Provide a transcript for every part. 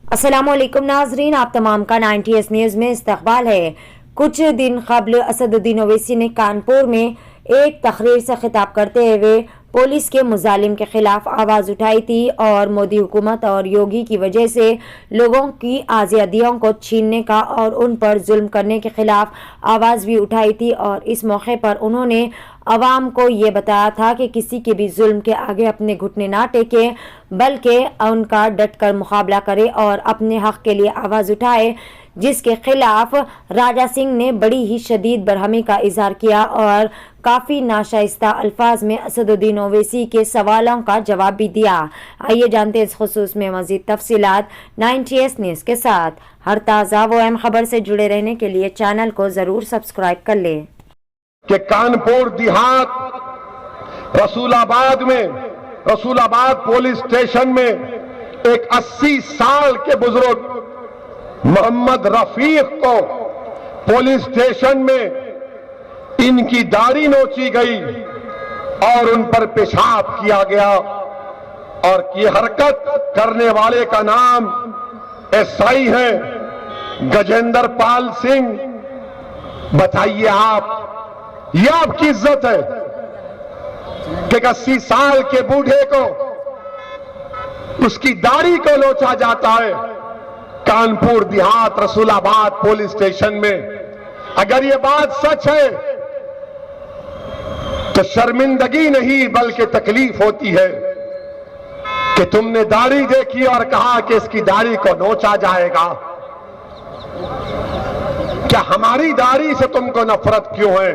अस्सलामुअलैकुम नाजरीन, आप तमाम का 90S न्यूज़ में इस्तकबाल है। कुछ दिन कबल असदुद्दीन ओवैसी ने कानपुर में एक तकरीर से खिताब करते हुए पुलिस के मुजालिम के खिलाफ आवाज़ उठाई थी और मोदी हुकूमत और योगी की वजह से लोगों की आज़ादियों को छीनने का और उन पर जुल्म करने के खिलाफ आवाज़ भी उठाई थी। और इस मौके पर उन्होंने अवाम को ये बताया था कि किसी के भी जुल्म के आगे अपने घुटने ना टेके, बल्कि उनका डट कर मुकाबला करे और अपने हक के लिए आवाज़ उठाए, जिसके खिलाफ राजा सिंह ने बड़ी ही शदीद बरहमी का इजहार किया और काफ़ी नाशाइस्ता अल्फाज में असदुद्दीन ओवैसी के सवालों का जवाब भी दिया। आइए जानते हैं इस खुसूस में मज़ीद तफसीलात 90S न्यूज़ के साथ। हर ताज़ा व अहम खबर से जुड़े रहने के लिए चैनल को ज़रूर सब्सक्राइब कर लें। कि कानपुर देहात रसूलाबाद पुलिस स्टेशन में एक 80 साल के बुजुर्ग मोहम्मद रफीक को पुलिस स्टेशन में इनकी दाढ़ी नोची गई और उन पर पेशाब किया गया और ये हरकत करने वाले का नाम एसआई है गजेंद्र पाल सिंह। बताइए आप, यह आपकी इज्जत है कि 80 साल के बूढ़े को उसकी दाढ़ी को नोचा जाता है कानपुर देहात रसूलाबाद पुलिस स्टेशन में। अगर यह बात सच है तो शर्मिंदगी नहीं बल्कि तकलीफ होती है कि तुमने दाढ़ी देखी और कहा कि इसकी दाढ़ी को नोचा जाएगा। क्या हमारी दाढ़ी से तुमको नफरत क्यों है?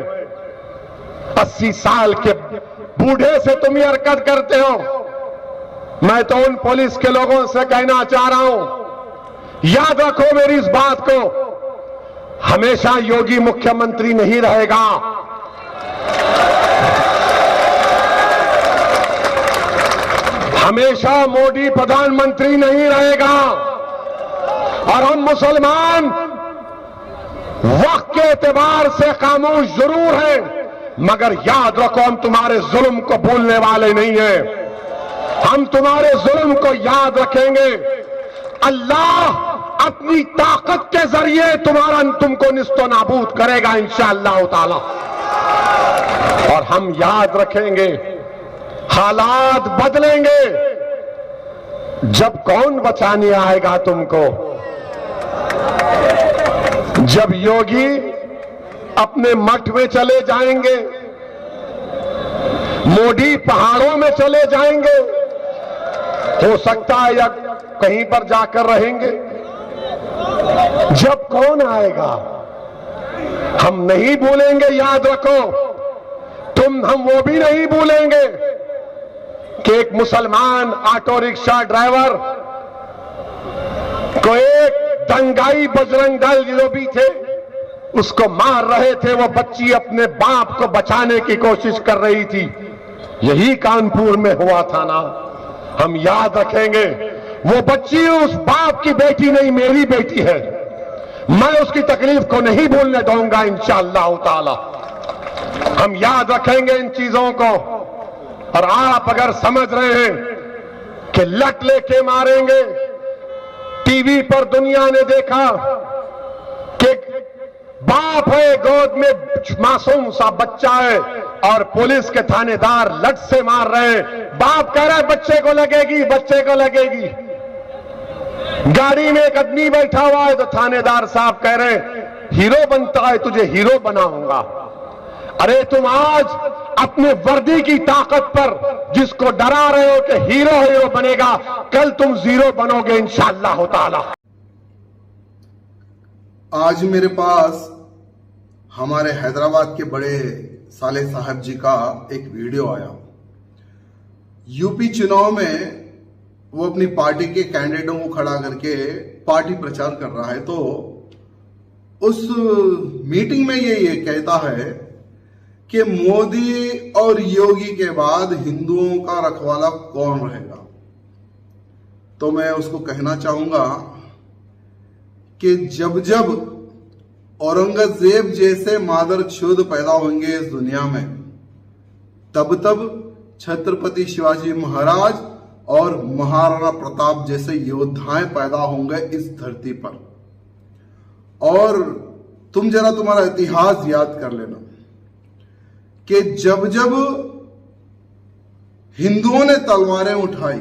80 साल के बूढ़े से तुम ये हरकत करते हो। मैं तो उन पुलिस के लोगों से कहना चाह रहा हूं, याद रखो मेरी इस बात को, हमेशा योगी मुख्यमंत्री नहीं रहेगा। हमेशा मोदी प्रधानमंत्री नहीं रहेगा। और हम मुसलमान वक्त के एतबार से खामोश जरूर हैं, मगर याद रखो हम तुम्हारे जुल्म को भूलने वाले नहीं हैं। हम तुम्हारे जुल्म को याद रखेंगे। अल्लाह अपनी ताकत के जरिए तुमको निस्तो नाबूद करेगा इंशाअल्लाह ताला। और हम याद रखेंगे, हालात बदलेंगे। जब कौन बचाने आएगा तुमको? जब योगी अपने मठ में चले जाएंगे, मोदी पहाड़ों में चले जाएंगे, हो सकता है या कहीं पर जाकर रहेंगे। जब कौन आएगा हम नहीं भूलेंगे। याद रखो हम वो भी नहीं भूलेंगे कि एक मुसलमान ऑटो रिक्शा ड्राइवर को एक दंगाई बजरंग दल जो भी थे उसको मार रहे थे। वो बच्ची अपने बाप को बचाने की कोशिश कर रही थी। यही कानपुर में हुआ था ना। हम याद रखेंगे, वो बच्ची उस बाप की बेटी नहीं, मेरी बेटी है। मैं उसकी तकलीफ को नहीं भूलने दूंगा इंशाअल्लाह ताला। हम याद रखेंगे इन चीजों को। और आप अगर समझ रहे हैं कि लट लेके मारेंगे, टीवी पर दुनिया ने देखा कि बाप है, गोद में मासूम सा बच्चा है और पुलिस के थानेदार लट से मार रहे हैं। बाप कह रहा है बच्चे को लगेगी, बच्चे को लगेगी। गाड़ी में एक आदमी बैठा हुआ है तो थानेदार साहब कह रहे हैं हीरो बनता है, तुझे हीरो बनाऊंगा। अरे तुम आज अपने वर्दी की ताकत पर जिसको डरा रहे हो कि हीरो बनेगा, कल तुम जीरो बनोगे इंशाअल्लाह ताला। आज मेरे पास हमारे हैदराबाद के बड़े साले साहब जी का एक वीडियो आया। यूपी चुनाव में वो अपनी पार्टी के कैंडिडेटों को खड़ा करके पार्टी प्रचार कर रहा है। तो उस मीटिंग में ये कहता है कि मोदी और योगी के बाद हिंदुओं का रखवाला कौन रहेगा। तो मैं उसको कहना चाहूंगा कि जब जब औरंगजेब जैसे मादरचोद पैदा होंगे इस दुनिया में, तब तब छत्रपति शिवाजी महाराज और महाराणा प्रताप जैसे योद्धाएं पैदा होंगे इस धरती पर। और तुम जरा तुम्हारा इतिहास याद कर लेना कि जब जब हिंदुओं ने तलवारें उठाई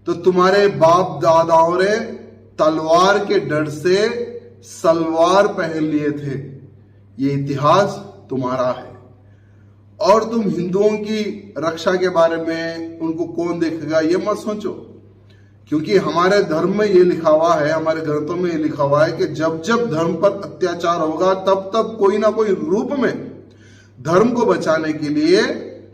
तो तुम्हारे बाप दादाओं ने तलवार के डर से सलवार पहन लिए थे। ये इतिहास तुम्हारा है। और तुम हिंदुओं की रक्षा के बारे में उनको कौन देखेगा ये मत सोचो, क्योंकि हमारे धर्म में ये लिखा हुआ है, हमारे ग्रंथों में ये लिखा हुआ है कि जब जब धर्म पर अत्याचार होगा तब तब कोई ना कोई रूप में धर्म को बचाने के लिए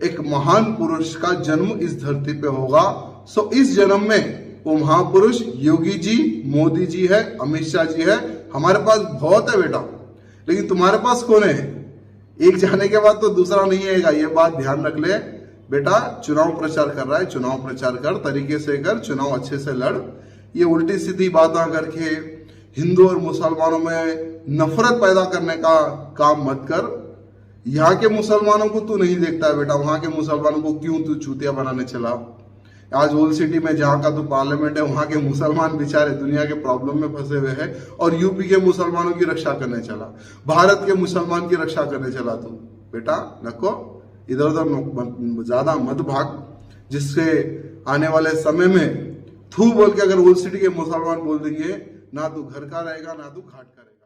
एक महान पुरुष का जन्म इस धरती पे होगा। सो इस जन्म में वो महापुरुष योगी जी, मोदी जी है, अमित शाह जी है। हमारे पास बहुत है बेटा, लेकिन तुम्हारे पास कौन है? एक जाने के बाद तो दूसरा नहीं आएगा, ये बात ध्यान रख ले बेटा। चुनाव प्रचार कर रहा है, चुनाव प्रचार कर, तरीके से कर, चुनाव अच्छे से लड़। ये उल्टी सीधी बातें करके हिंदू और मुसलमानों में नफरत पैदा करने का काम मत कर। यहाँ के मुसलमानों को तू नहीं देखता है बेटा, वहां के मुसलमानों को क्यों तू चूतिया बनाने चला? आज ओल्ड सिटी में जहां का तू पार्लियामेंट है, वहां के मुसलमान बेचारे दुनिया के प्रॉब्लम में फंसे हुए हैं, और यूपी के मुसलमानों की रक्षा करने चला, भारत के मुसलमान की रक्षा करने चला। तू बेटा नको, इधर उधर ज्यादा मत भाग, जिससे आने वाले समय में थू बोल के अगर ओल्ड सिटी के मुसलमान बोल देंगे, ना तू घर का रहेगा ना तू घाट का रहेगा।